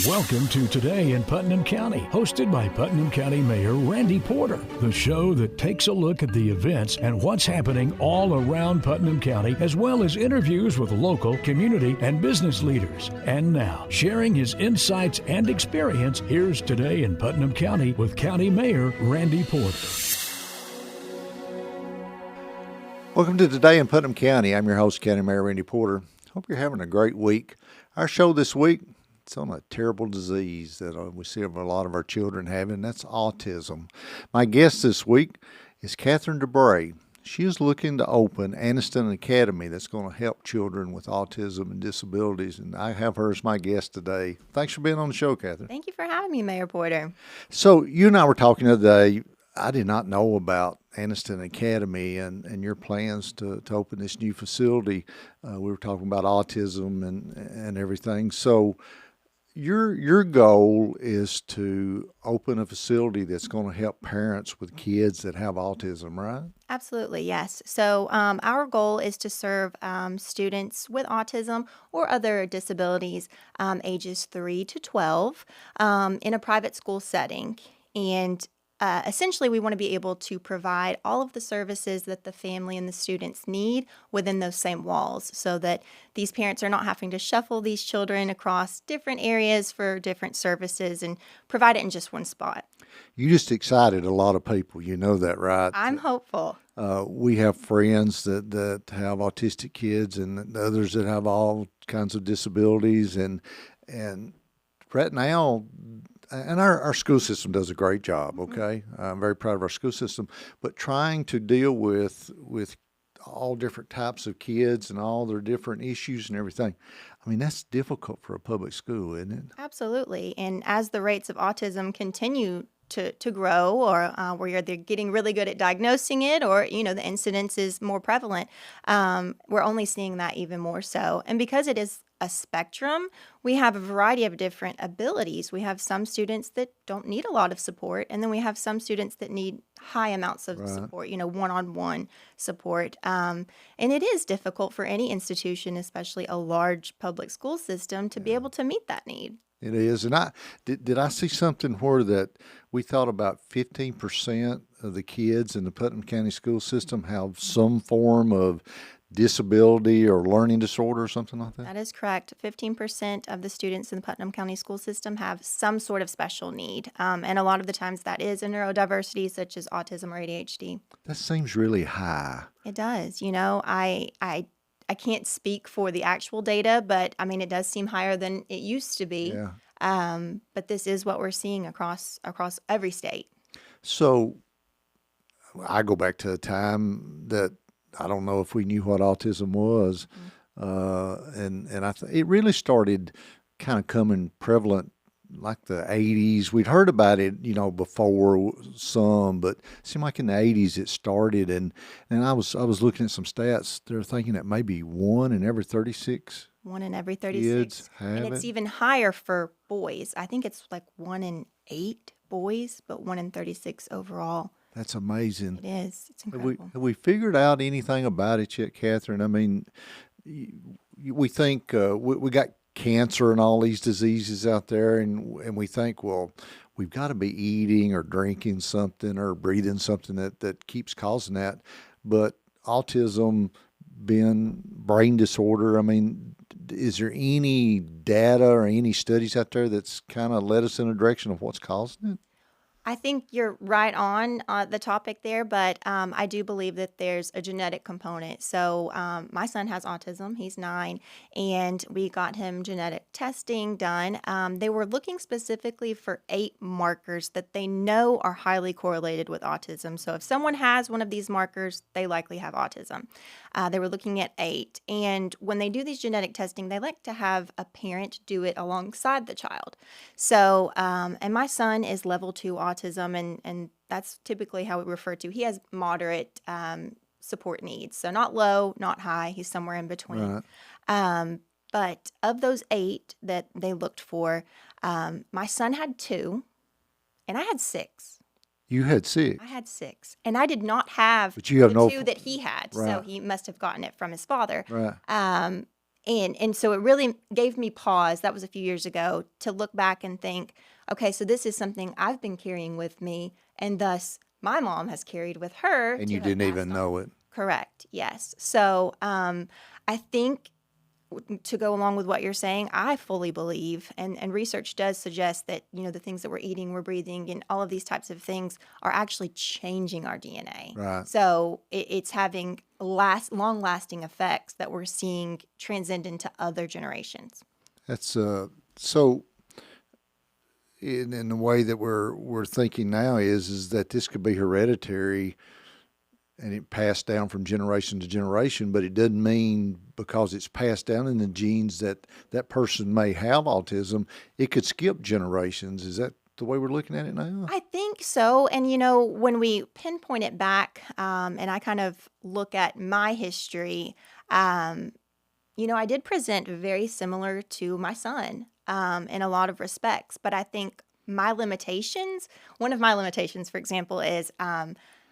Welcome to Today in Putnam County, hosted by Putnam County Mayor Randy Porter, the show that takes a look at the events and what's happening all around Putnam County, as well as interviews with local, community, and business leaders. And now, sharing his insights and experience, here's Today in Putnam County with County Mayor Randy Porter. Welcome to Today in Putnam County. I'm your host, County Mayor Randy Porter. Hope you're having a great week. Our show this week, it's on a terrible disease that we see a lot of our children having. That's autism. My guest this week is Kathryn DuBray. She is looking to open Anniston Academy that's going to help children with autism and disabilities, and I have her as my guest today. Thanks for being on the show, Kathryn. Thank you for having me, Mayor Porter. So you and I were talking the other day. I did not know about Anniston Academy and your plans to open this new facility. We were talking about autism and everything. So your goal is to open a facility that's going to help parents with kids that have autism, right? Absolutely, yes. So our goal is to serve students with autism or other disabilities ages 3 to 12 in a private school setting. And essentially, we want to be able to provide all of the services that the family and the students need within those same walls so that these parents are not having to shuffle these children across different areas for different services and provide it in just one spot. You just excited a lot of people. You know that, right? I'm hopeful. We have friends that have autistic kids and others that have all kinds of disabilities. And right now, and our school system does a great job, okay? I'm very proud of our school system. But trying to deal with all different types of kids and all their different issues and everything, I mean, that's difficult for a public school, isn't it? Absolutely. And as the rates of autism continue to grow, or where they're getting really good at diagnosing it, or, the incidence is more prevalent, we're only seeing that even more so. And because it is a spectrum, we have a variety of different abilities. We have some students that don't need a lot of support, and then we have some students that need high amounts of support, one-on-one support. And it is difficult for any institution, especially a large public school system, to be able to meet that need. It is. And did I see something where that we thought about 15% of the kids in the Putnam County school system have some form of disability or learning disorder or something like that? That is correct. 15% of the students in the Putnam County school system have some sort of special need. And a lot of the times that is a neurodiversity such as autism or ADHD. That seems really high. It does. I can't speak for the actual data, but I mean, it does seem higher than it used to be. Yeah. But this is what we're seeing across every state. So I go back to a time that I don't know if we knew what autism was. And it really started kind of coming prevalent like the 80s. We'd heard about it, before some, but it seemed like in the 80s it started. And I was looking at some stats. They're thinking that maybe 1 in every 36 1 in every 36 kids have and it's it. even higher for boys. I think it's like 1 in 8 boys, but 1 in 36 overall. That's amazing. It is. It's incredible. Have we figured out anything about it yet, Kathryn? I mean, we think we got cancer and all these diseases out there, and we think, well, we've got to be eating or drinking something or breathing something that keeps causing that. But autism being brain disorder, I mean, is there any data or any studies out there that's kind of led us in a direction of what's causing it? I think you're right on the topic there, but I do believe that there's a genetic component. So my son has autism. He's 9, and we got him genetic testing done. They were looking specifically for 8 markers that they know are highly correlated with autism. So if someone has one of these markers, they likely have autism. They were looking at 8. And when they do these genetic testing, they like to have a parent do it alongside the child. So, and my son is level 2 autism, and that's typically how we refer to. He has moderate support needs. So not low, not high. He's somewhere in between. Right. But of those 8 that they looked for, my son had 2, and I had 6. You had 6. I had 6, and I did not have but you have the 2 that he had. Right. So he must have gotten it from his father. Right. And so it really gave me pause. That was a few years ago, to look back and think, okay, so this is something I've been carrying with me, and thus my mom has carried with her. And to you have didn't even passed on. know it. Correct. Yes. So I think, to go along with what you're saying, I fully believe, and research does suggest that, the things that we're eating, we're breathing, and all of these types of things are actually changing our DNA. Right. So it's having long-lasting effects that we're seeing transcend into other generations. That's so. In the way that we're thinking now is that this could be hereditary, and it passed down from generation to generation, but it doesn't mean because it's passed down in the genes that that person may have autism. It could skip generations. Is that the way we're looking at it now? I think so. And, when we pinpoint it back, and I kind of look at my history, I did present very similar to my son in a lot of respects. But I think one of my limitations, for example, is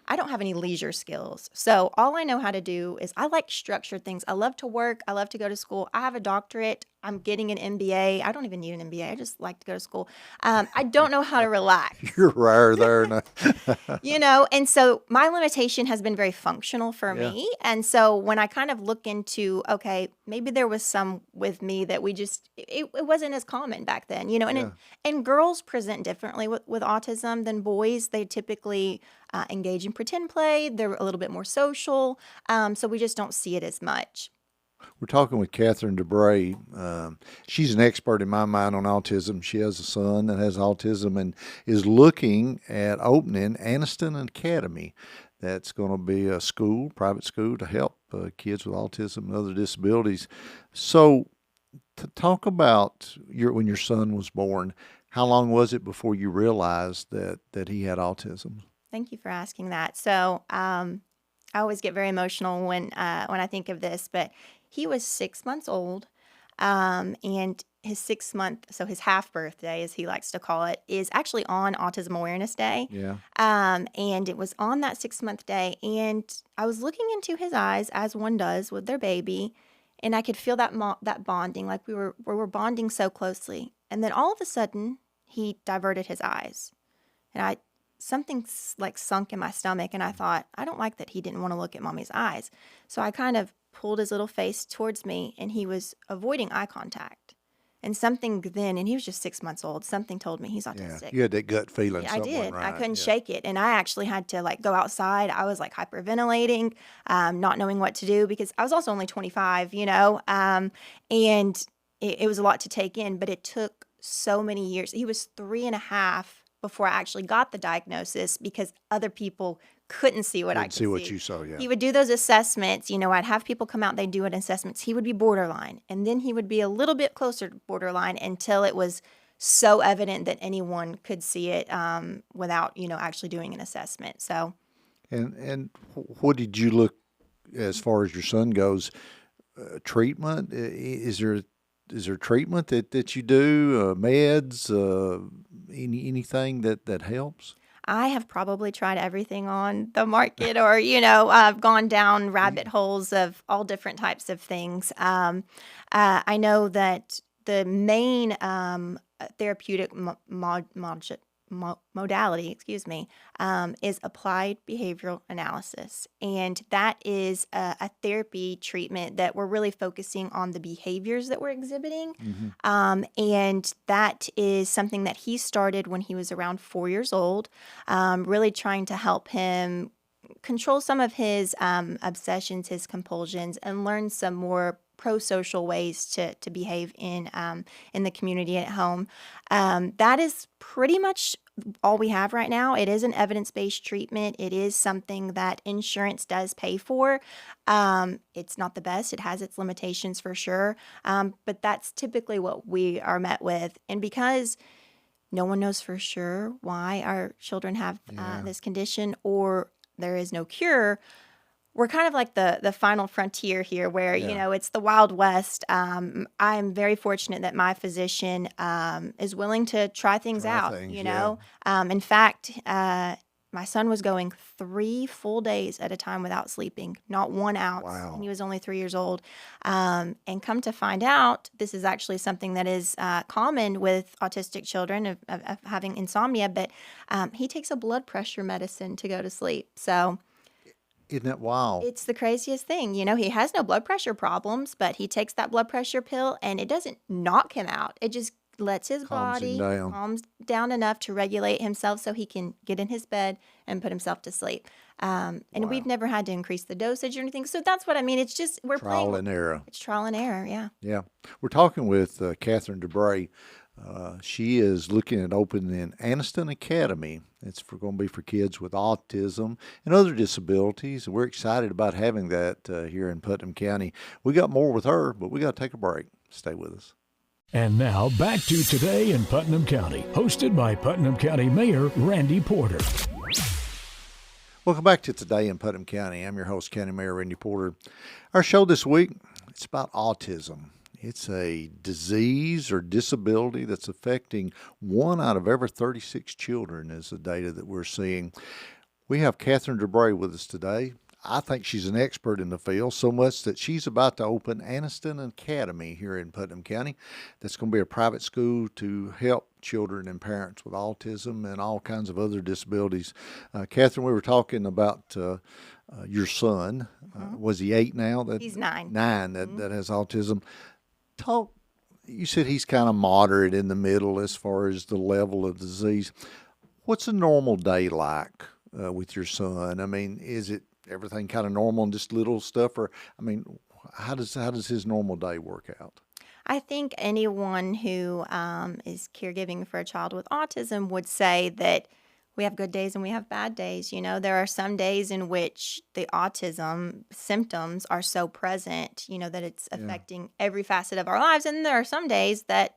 I don't have any leisure skills. So all I know how to do is I like structured things. I love to work. I love to go to school. I have a doctorate. I'm getting an MBA. I don't even need an MBA. I just like to go to school. I don't know how to relax. You're rare there. And so my limitation has been very functional for me. And so when I kind of look into, okay, maybe there was some with me that it wasn't as common back then, and girls present differently with autism than boys. They typically engage in pretend play. They're a little bit more social. So we just don't see it as much. We're talking with Kathryn DuBray. She's an expert in my mind on autism. She has a son that has autism and is looking at opening Anniston Academy. That's going to be a private school to help kids with autism and other disabilities. So to talk about when your son was born, how long was it before you realized that he had autism? Thank you for asking that. So I always get very emotional when I think of this, but he was 6 months old, and his 6 month, so his half birthday, as he likes to call it, is actually on Autism Awareness Day. Yeah. And it was on that 6 month day, and I was looking into his eyes, as one does with their baby, and I could feel that bonding, like we were bonding so closely. And then all of a sudden, he diverted his eyes, and something like sunk in my stomach, and I thought, I don't like that he didn't want to look at mommy's eyes. So I kind of pulled his little face towards me, and he was avoiding eye contact. And something then, and he was just 6 months old, something told me he's autistic. Yeah, you had that gut feeling. Yeah, I did. Right. I couldn't shake it. And I actually had to go outside. I was hyperventilating, not knowing what to do, because I was also only 25, and it was a lot to take in, but it took so many years. He was 3.5 before I actually got the diagnosis, because other people couldn't see what I could see. See what you saw, yeah. He would do those assessments. I'd have people come out, they'd do assessments. He would be borderline, and then he would be a little bit closer to borderline until it was so evident that anyone could see it without, actually doing an assessment. So, and what did you look, as far as your son goes, treatment? Is there treatment that you do, meds, anything that helps? I have probably tried everything on the market, or, I've gone down rabbit holes of all different types of things. I know that the main therapeutic modality, is applied behavioral analysis. And that is a therapy treatment that we're really focusing on the behaviors that we're exhibiting. Mm-hmm. And that is something that he started when he was around 4 years old, really trying to help him control some of his obsessions, his compulsions, and learn some more pro-social ways to behave in the community and at home. That is pretty much all we have right now. It is an evidence-based treatment. It is something that insurance does pay for. It's not the best. It has its limitations for sure. But that's typically what we are met with. And because no one knows for sure why our children have this condition, or there is no cure, we're kind of like the final frontier here, where, it's the Wild West. I'm very fortunate that my physician is willing to try things out, In fact, my son was going 3 full days at a time without sleeping, not 1 ounce. Wow. And he was only 3 years old. And come to find out, this is actually something that is common with autistic children of having insomnia, but he takes a blood pressure medicine to go to sleep. So Isn't that wild? it's the craziest thing. He has no blood pressure problems, but he takes that blood pressure pill and it doesn't knock him out. It just lets his Calms him body down. calms down enough to regulate himself so he can get in his bed and put himself to sleep. And Wow. we've never had to increase the dosage or anything. So that's what I mean. It's just we're Trial playing. and error. It's trial and error, yeah. Yeah. We're talking with Kathryn DuBray. She is looking at opening Anniston Academy. It's going to be for kids with autism and other disabilities. We're excited about having that here in Putnam County. We got more with her, but we got to take a break. Stay with us. And now back to Today in Putnam County, hosted by Putnam County Mayor Randy Porter. Welcome back to Today in Putnam County. I'm your host, County Mayor Randy Porter. Our show this week, it's about autism. It's a disease or disability that's affecting 1 out of every 36 children is the data that we're seeing. We have Kathryn DuBray with us today. I think she's an expert in the field, so much that she's about to open Anniston Academy here in Putnam County. That's going to be a private school to help children and parents with autism and all kinds of other disabilities. Kathryn, we were talking about your son. Was he 8 now? He's 9. 9 that has autism. You said he's kind of moderate in the middle as far as the level of disease. What's a normal day like with your son? I mean, is it everything kind of normal and just little stuff, or I mean, how does his normal day work out? I think anyone who is caregiving for a child with autism would say that we have good days and we have bad days. There are some days in which the autism symptoms are so present, that it's affecting every facet of our lives. And there are some days that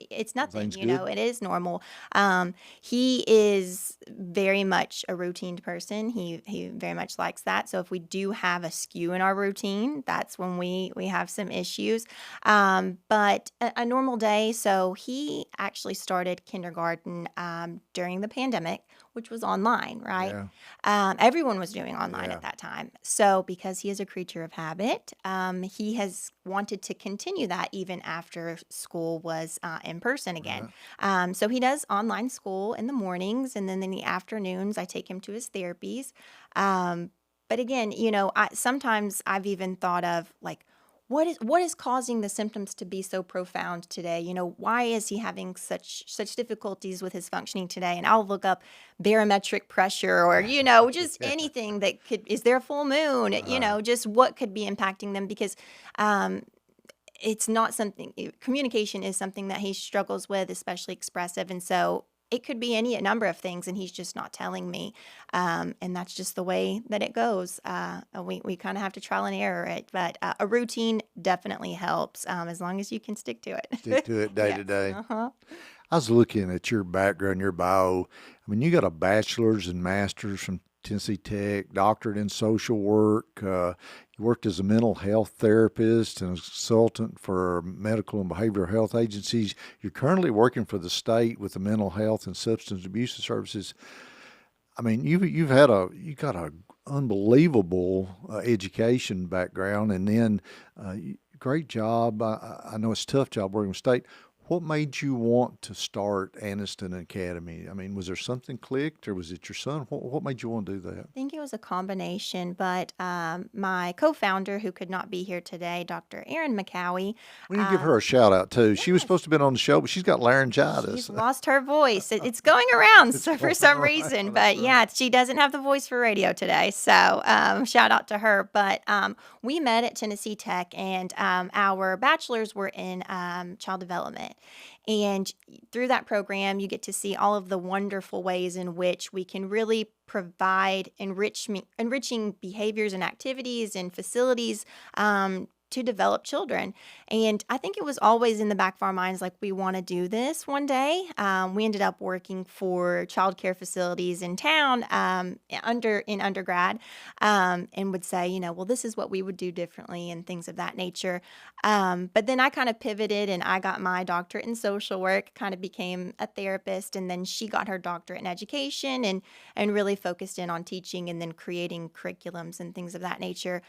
it's nothing, it is normal. He is very much a routine person. He very much likes that. So if we do have a skew in our routine, that's when we have some issues. But a normal day, so he actually started kindergarten during the pandemic, which was online, right? Yeah. Everyone was doing online at that time. So because he is a creature of habit, he has wanted to continue that even after school was in person again. So he does online school in the mornings, and then in the afternoons, I take him to his therapies. But again, sometimes I've even thought of like, what is causing the symptoms to be so profound today? Why is he having such difficulties with his functioning today? And I'll look up barometric pressure or, just anything that is there a full moon? Just what could be impacting them, because it's not communication is something that he struggles with, especially expressive. And so it could be a number of things, and he's just not telling me. And that's just the way that it goes. We kind of have to trial and error it, but a routine definitely helps as long as you can stick to it. Stick to it day to day. Uh-huh. I was looking at your background, your bio. I mean, you got a bachelor's and master's from Tennessee Tech, doctorate in social work. You worked as a mental health therapist and a consultant for medical and behavioral health agencies. You're currently working for the state with the mental health and substance abuse services. I mean, you got a unbelievable education background, and then great job. I know it's a tough job working with state. What made you want to start Anniston Academy? I mean, was there something clicked, or was it your son? What made you want to do that? I think it was a combination, but my co-founder, who could not be here today, Dr. Erin McCowie. We need to give her a shout out too. She was supposed to have been on the show, but she's got laryngitis. She's lost her voice. It's going around for some reason, but yeah, she doesn't have the voice for radio today. So shout out to her. But we met at Tennessee Tech, and our bachelors were in child development. And through that program, you get to see all of the wonderful ways in which we can really provide enriching behaviors and activities and facilities to develop children. And I think it was always in the back of our minds, like, we want to do this one day. We ended up working for childcare facilities in town in undergrad, and would say, well, this is what we would do differently and things of that nature. But then I kind of pivoted and I got my doctorate in social work, kind of became a therapist, and then she got her doctorate in education and really focused in on teaching and then creating curriculums and things of that nature.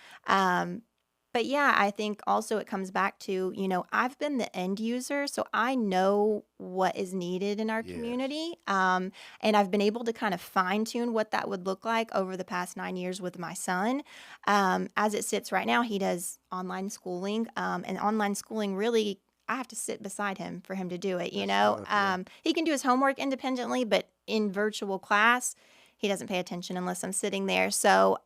But yeah, I think also it comes back to, I've been the end user, so I know what is needed in our Yes. community. And I've been able to kind of fine tune what that would look like over the past 9 years with my son. As it sits right now, he does online schooling, and online schooling really, I have to sit beside him for him to do it, That's tough, yeah. He can do his homework independently, but in virtual class, he doesn't pay attention unless I'm sitting there. So,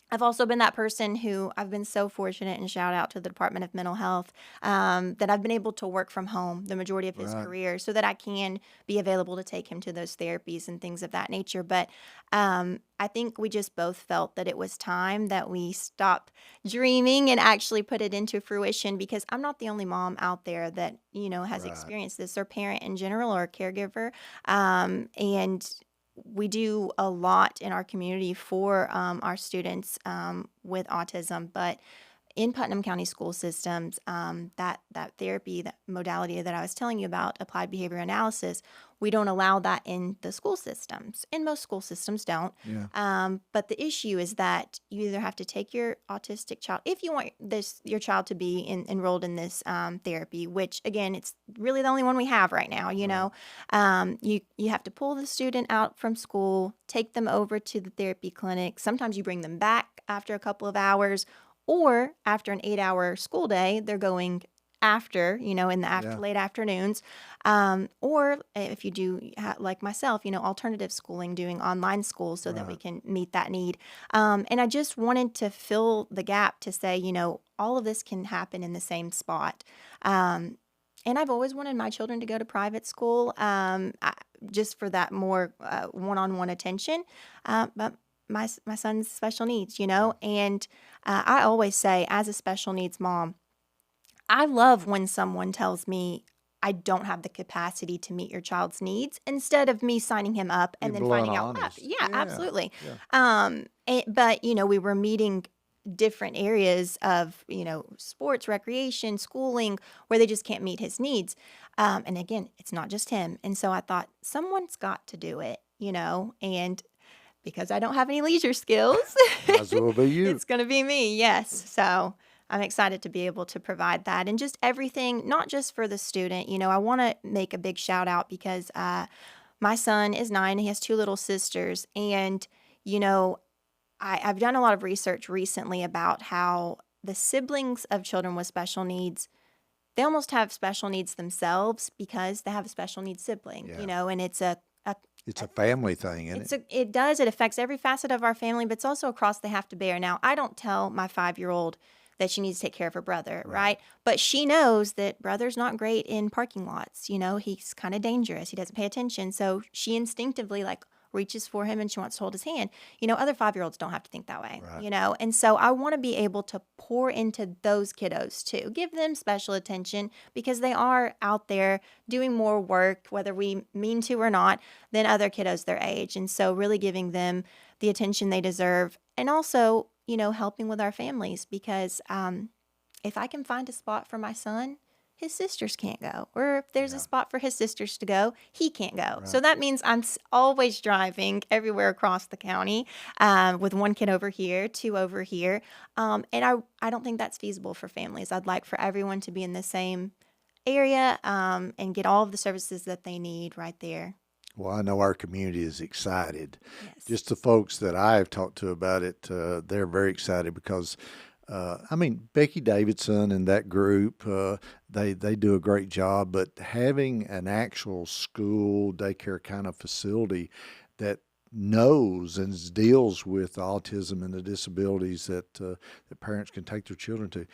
I've also been that person who I've been so fortunate, and shout out to the Department of Mental Health, that I've been able to work from home the majority of his Right. career so that I can be available to take him to those therapies and things of that nature. But I think we just both felt that it was time that we stop dreaming and actually put it into fruition, because I'm not the only mom out there that, has Right. experienced this, or parent in general, or caregiver. And we do a lot in our community for our students with autism, but in Putnam County school systems, that therapy, that modality that I was telling you about, applied behavior analysis, we don't allow that in the school systems. And most school systems don't. Yeah. But the issue is that you either have to take your autistic child, if you want your child to be enrolled in this therapy, which again, it's really the only one we have right now. You have to pull the student out from school, take them over to the therapy clinic. Sometimes you bring them back after a couple of hours, or after an 8-hour school day, they're going after, in the Yeah. late afternoons. Or if you do, like myself, alternative schooling, doing online school so that we Right. can meet that need. And I just wanted to fill the gap to say, all of this can happen in the same spot. And I've always wanted my children to go to private school, just for that more one-on-one attention. But my son's special needs, and I always say, as a special needs mom, I love when someone tells me I don't have the capacity to meet your child's needs, instead of me signing him up and Be then blunt finding out honest. Yeah, Yeah. absolutely. Yeah. But we were meeting different areas of, sports, recreation, schooling, where they just can't meet his needs. And again, it's not just him. And so I thought, someone's got to do it, and because I don't have any leisure skills, Might as well be you. it's going to be me. Yes. So I'm excited to be able to provide that, and just everything, not just for the student. I want to make a big shout out, because my son is 9. He has 2 little sisters. And, I've done a lot of research recently about how the siblings of children with special needs, they almost have special needs themselves because they have a special needs sibling, Yeah. and it's It's a family thing, isn't it? it affects every facet of our family, but it's also a cross they have to bear. Now, I don't tell my 5-year-old that she needs to take care of her brother, right? But she knows that brother's not great in parking lots. He's kind of dangerous. He doesn't pay attention. So she instinctively reaches for him and she wants to hold his hand. Other 5-year-olds don't have to think that way, Right. And so I want to be able to pour into those kiddos too, give them special attention, because they are out there doing more work, whether we mean to or not, than other kiddos their age. And so really giving them the attention they deserve, and also, helping with our families, because if I can find a spot for my son, his sisters can't go. Or if there's a spot for his sisters to go, he can't go. So that means I'm always driving everywhere across the county, with 1 kid over here, 2 over here. And I don't think that's feasible for families. I'd like for everyone to be in the same area, and get all of the services that they need right there. Well, I know our community is excited. Yes. Just the folks that I have talked to about it, they're very excited because, Becky Davidson and that group, they do a great job. But having an actual school daycare kind of facility that knows and deals with autism and the disabilities that parents can take their children to,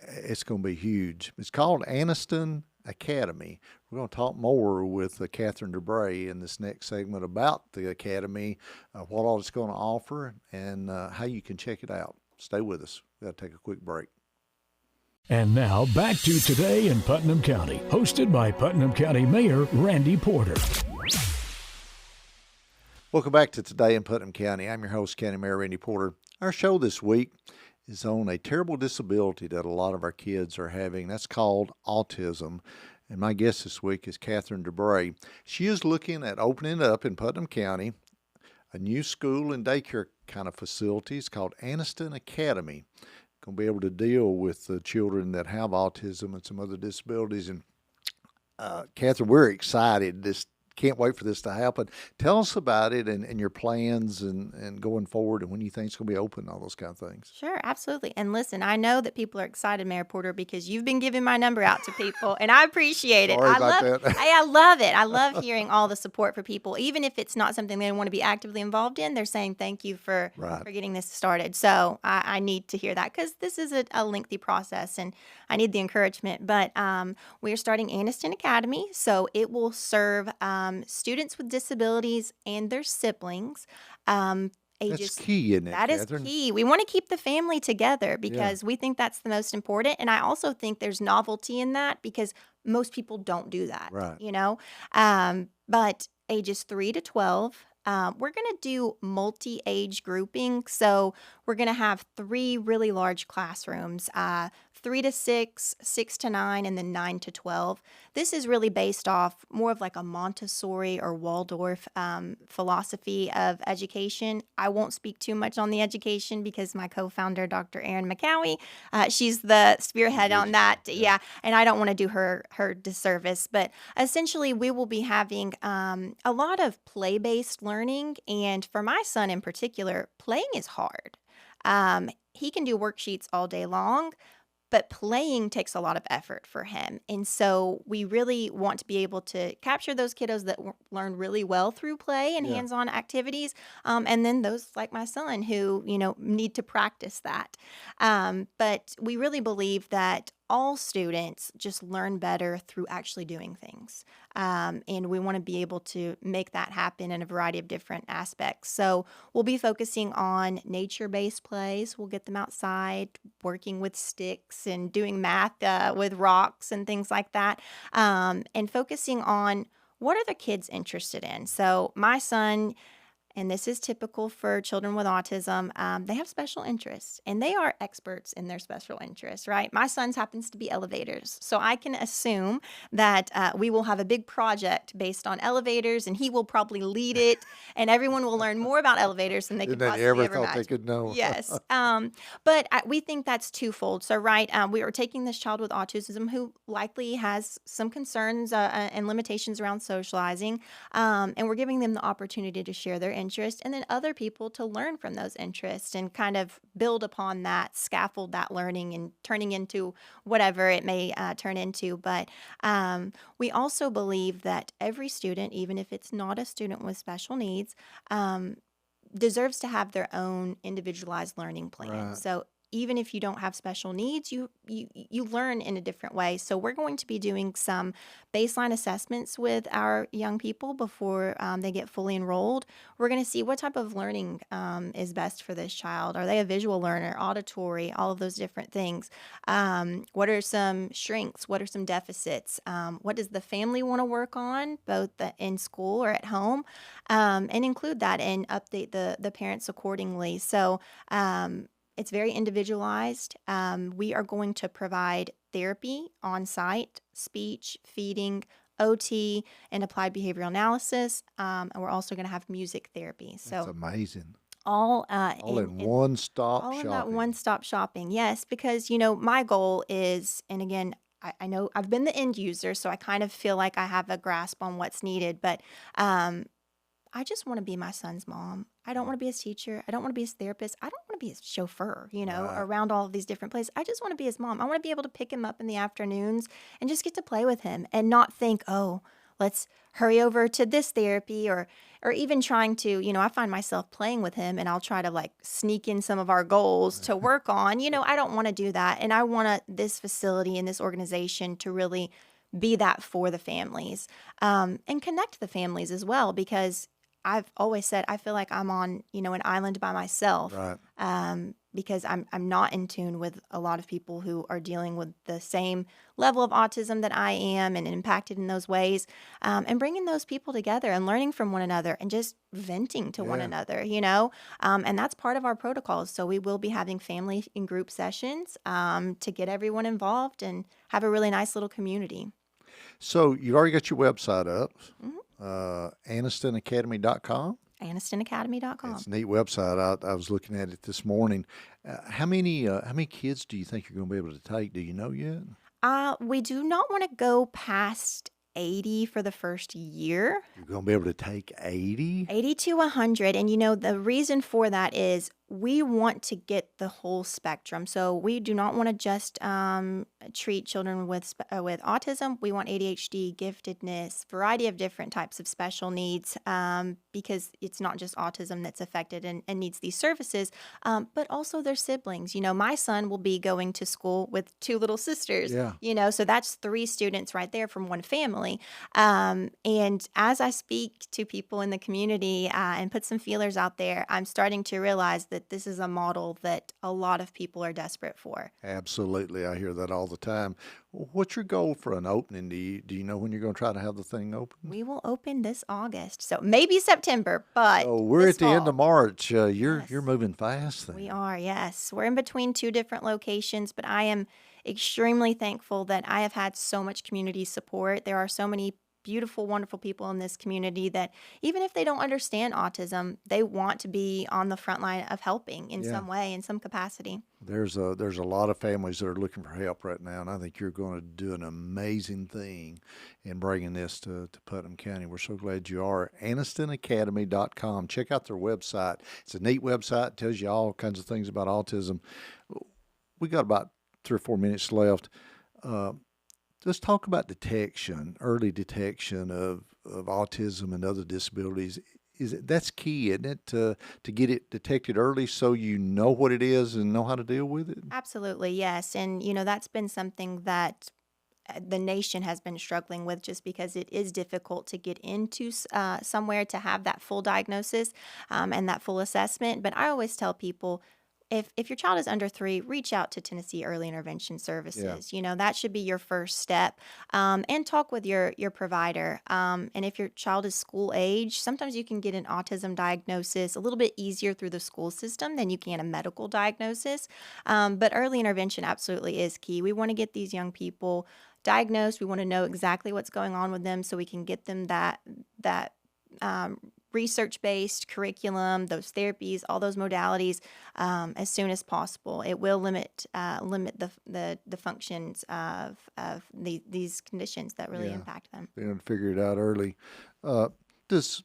it's going to be huge. It's called Anniston Academy. We're going to talk more with Kathryn DuBray in this next segment about the Academy, what all it's going to offer, and how you can check it out. Stay with us. We've got to take a quick break. And now back to Today in Putnam County, hosted by Putnam County Mayor Randy Porter. Welcome back to Today in Putnam County. I'm your host, County Mayor Randy Porter. Our show this week is on a terrible disability that a lot of our kids are having. That's called autism. And my guest this week is Kathryn DuBray. She is looking at opening up in Putnam County a new school and daycare kind of facilities called Anniston Academy. Going to be able to deal with the children that have autism and some other disabilities. And Kathryn, we're excited. Can't wait for this to happen. Tell us about it and your plans and going forward and when you think it's going to be open and all those kind of things. Sure, absolutely. And listen, I know that people are excited, Mayor Porter, because you've been giving my number out to people, and I appreciate it. Sorry about that. I love it. I love hearing all the support for people, even if it's not something they want to be actively involved in. They're saying thank you for getting this started. So I need to hear that because this is a lengthy process, and I need the encouragement. But we are starting Anniston Academy, so it will serve students with disabilities and their siblings. That's key, isn't it, That is Kathryn? key. We want to keep the family together because we think that's the most important. And I also think there's novelty in that because most people don't do that, But ages 3 to 12, we're going to do multi-age grouping. So we're going to have 3 really large classrooms, 3 to 6, 6 to 9, and then 9 to 12. This is really based off more of like a Montessori or Waldorf philosophy of education. I won't speak too much on the education because my co-founder, Dr. Erin McCowie, she's the spearhead on that. Yeah, and I don't want to do her disservice. But essentially, we will be having a lot of play-based learning. And for my son in particular, playing is hard. He can do worksheets all day long, but playing takes a lot of effort for him. And so we really want to be able to capture those kiddos that learn really well through play and hands-on activities. And then those like my son who, need to practice that. But we really believe that all students just learn better through actually doing things. And we want to be able to make that happen in a variety of different aspects. So we'll be focusing on nature-based plays. We'll get them outside, working with sticks and doing math with rocks and things like that. And focusing on what are the kids interested in. So my son, and this is typical for children with autism, they have special interests, and they are experts in their special interests, right? My son's happens to be elevators, so I can assume that we will have a big project based on elevators, and he will probably lead it, and everyone will learn more about elevators than they could possibly ever imagine. They could know. Yes, but we think that's twofold. So, we are taking this child with autism who likely has some concerns and limitations around socializing, and we're giving them the opportunity to share their interest, and then other people to learn from those interests and kind of build upon that, scaffold that learning and turning into whatever it may turn into. But we also believe that every student, even if it's not a student with special needs, deserves to have their own individualized learning plan. Right. So even if you don't have special needs, you learn in a different way. So we're going to be doing some baseline assessments with our young people before they get fully enrolled. We're going to see what type of learning is best for this child. Are they a visual learner, auditory, all of those different things? What are some strengths? What are some deficits? What does the family want to work on, both in school or at home? And include that and update the parents accordingly. So it's very individualized. We are going to provide therapy on site, speech, feeding, OT, and applied behavioral analysis. And we're also going to have music therapy. So That's amazing. all in one-stop all shopping. in that one-stop shopping. Yes, because my goal is, and again, I know I've been the end user, so I kind of feel like I have a grasp on what's needed, but I just want to be my son's mom. I don't want to be his teacher. I don't want to be his therapist. I don't want to be his chauffeur, Right. around all of these different places. I just want to be his mom. I want to be able to pick him up in the afternoons and just get to play with him and not think, oh, let's hurry over to this therapy or even trying to, I find myself playing with him and I'll try to like sneak in some of our goals to work on. I don't want to do that. And I want this facility and this organization to really be that for the families and connect the families as well, because I've always said I feel like I'm on, an island by myself. Right. because I'm not in tune with a lot of people who are dealing with the same level of autism that I am and impacted in those ways, and bringing those people together and learning from one another and just venting to one Yeah. another, and that's part of our protocols. So we will be having family and group sessions to get everyone involved and have a really nice little community. So you already got your website up, Mhm. AnnistonAcademy.com. AnnistonAcademy.com. It's a neat website. I was looking at it this morning. How many kids do you think you're going to be able to take? Do you know yet? We do not want to go past 80 for the first year. You're going to be able to take 80? 80 to 100. And the reason for that is we want to get the whole spectrum. So we do not want to just treat children with autism. We want ADHD, giftedness, variety of different types of special needs, because it's not just autism that's affected and needs these services, but also their siblings. My son will be going to school with two little sisters, Yeah. so that's 3 students right there from one family. And as I speak to people in the community and put some feelers out there, I'm starting to realize that this is a model that a lot of people are desperate for. Absolutely. I hear that all the time. What's your goal for an opening? Do you know when you're going to try to have the thing open? We will open this August, so maybe September, but Oh, we're this at the end fall. of March. You're Yes. moving fast then. We are, yes. We're in between 2 different locations, but I am extremely thankful that I have had so much community support. There are so many beautiful, wonderful people in this community that even if they don't understand autism, they want to be on the front line of helping in Yeah. some way, in some capacity. There's a lot of families that are looking for help right now, and I think you're going to do an amazing thing in bringing this to Putnam County. We're so glad you are. AnnistonAcademy.com. Check out their website. It's a neat website. It tells you all kinds of things about autism. We got about 3 or 4 minutes left. Let's talk about early detection of autism and other disabilities. That's key, isn't it, to get it detected early so you know what it is and know how to deal with it? Absolutely, yes. And, that's been something that the nation has been struggling with, just because it is difficult to get into somewhere to have that full diagnosis and that full assessment. But I always tell people, if your child is under 3, reach out to Tennessee Early Intervention Services. That should be your first step, and talk with your provider. And if your child is school age, sometimes you can get an autism diagnosis a little bit easier through the school system than you can a medical diagnosis. But early intervention absolutely is key. We want to get these young people diagnosed. We want to know exactly what's going on with them so we can get them that research-based curriculum, those therapies, all those modalities as soon as possible. It will limit the functions of these conditions that really impact them. Being able to figure it out early. Does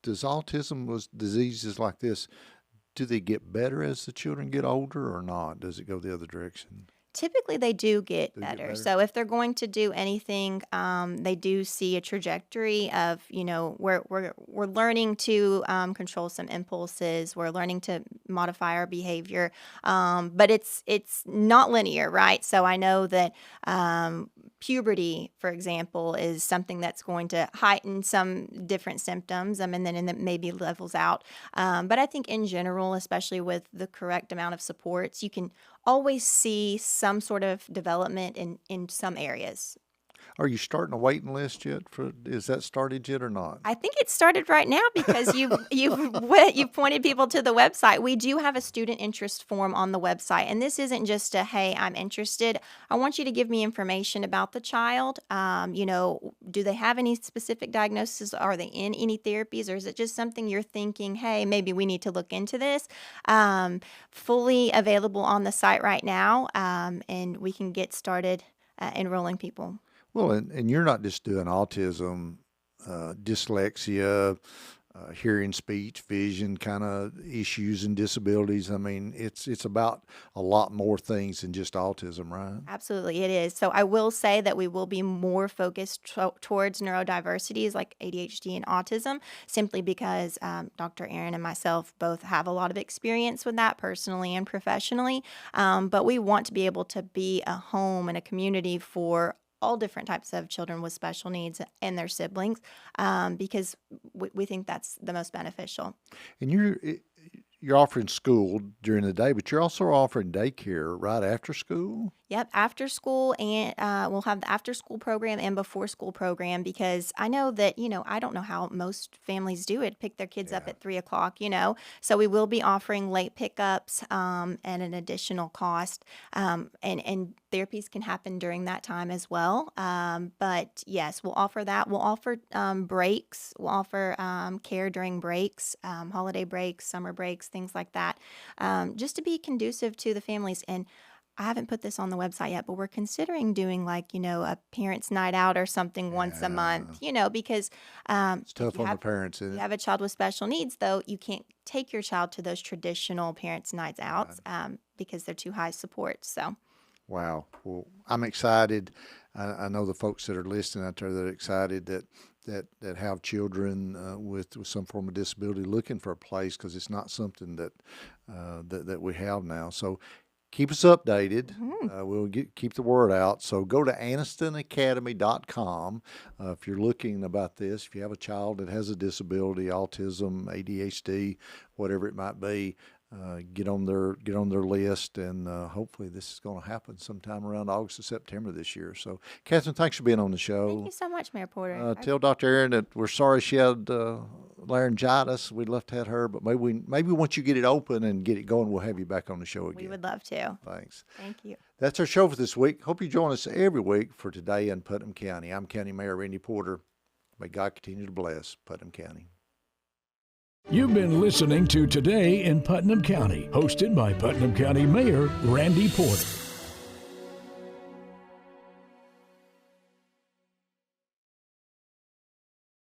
autism was diseases like this, do they get better as the children get older or not? Does it go the other direction? Typically, they do get They get better. better? So if they're going to do anything, they do see a trajectory of, we're learning to control some impulses. We're learning to modify our behavior, but it's not linear, right? So I know that puberty, for example, is something that's going to heighten some different symptoms, and then it maybe levels out. But I think in general, especially with the correct amount of supports, you can always see some sort of development in some areas. Are you starting a waiting list yet? Is that started yet or not? I think it started right now because you've pointed people to the website. We do have a student interest form on the website, and this isn't just a, hey, I'm interested. I want you to give me information about the child. Do they have any specific diagnosis? Are they in any therapies, or is it just something you're thinking, hey, maybe we need to look into this? Fully available on the site right now, and we can get started enrolling people. Well, and you're not just doing autism, dyslexia, hearing, speech, vision kind of issues and disabilities. I mean, it's about a lot more things than just autism, right? Absolutely, it is. So I will say that we will be more focused towards neurodiversities like ADHD and autism, simply because Dr. Aaron and myself both have a lot of experience with that personally and professionally. But we want to be able to be a home and a community for all different types of children with special needs and their siblings, because we think that's the most beneficial. And you're offering school during the day, but you're also offering daycare right after school? Yep, after school, and we'll have the after school program and before school program, because I know that, I don't know how most families do it, pick their kids up Yeah. at 3 o'clock. So we will be offering late pickups at an additional cost. And therapies can happen during that time as well. But yes, we'll offer that. We'll offer breaks. We'll offer care during breaks, holiday breaks, summer breaks, things like that, just to be conducive to the families. And I haven't put this on the website yet, but we're considering doing a parents' night out or something once a month, because It's if tough you on the have, parents, you isn't it? have a child with special needs, though, you can't take your child to those traditional parents' nights out because they're too high support. So, Wow. Well, I'm excited. I know the folks that are listening out there that are excited that have children with some form of disability looking for a place, because it's not something that we have now. So keep us updated. We'll keep the word out. So go to AnnistonAcademy.com if you're looking about this. If you have a child that has a disability, autism, ADHD, whatever it might be, get on their list, and hopefully this is going to happen sometime around August or September this year. So, Kathryn, thanks for being on the show. thank you so much, Mayor Porter. Tell Dr. Aaron that we're sorry she had laryngitis. We'd love to have her, but maybe once you get it open and get it going, we'll have you back on the show again. We would love to. Thanks. Thank you. That's our show for this week. Hope you join us every week for Today in Putnam County. I'm County Mayor Randy Porter. May God continue to bless Putnam County. You've been listening to Today in Putnam County, hosted by Putnam County Mayor Randy Porter.